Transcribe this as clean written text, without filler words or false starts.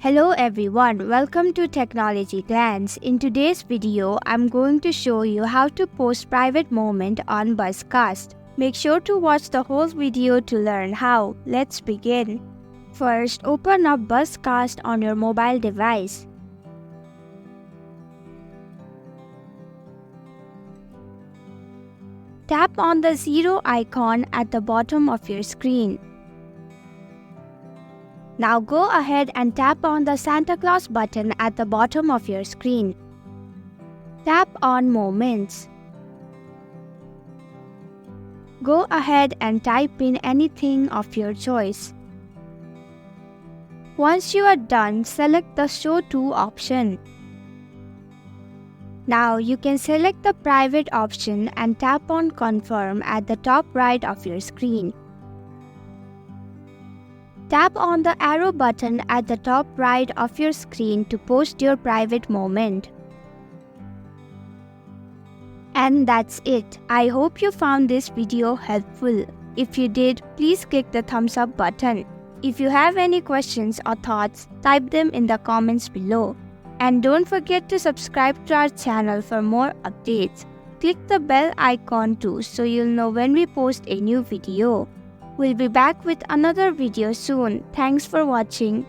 Hello everyone, welcome to Technology Glance. In today's video, I'm going to show you how to post private moment on BuzzCast. Make sure to watch the whole video to learn how. Let's begin. First, open up BuzzCast on your mobile device. Tap on the zero icon at the bottom of your screen. Now go ahead and tap on the Santa Claus button at the bottom of your screen. Tap on Moments. Go ahead and type in anything of your choice. Once you are done, select the Show To option. Now you can select the private option and tap on Confirm at the top right of your screen. Tap on the arrow button at the top right of your screen to post your private moment. And that's it. I hope you found this video helpful. If you did, please click the thumbs up button. If you have any questions or thoughts, type them in the comments below. And don't forget to subscribe to our channel for more updates. Click the bell icon too so you'll know when we post a new video. We'll be back with another video soon. Thanks for watching.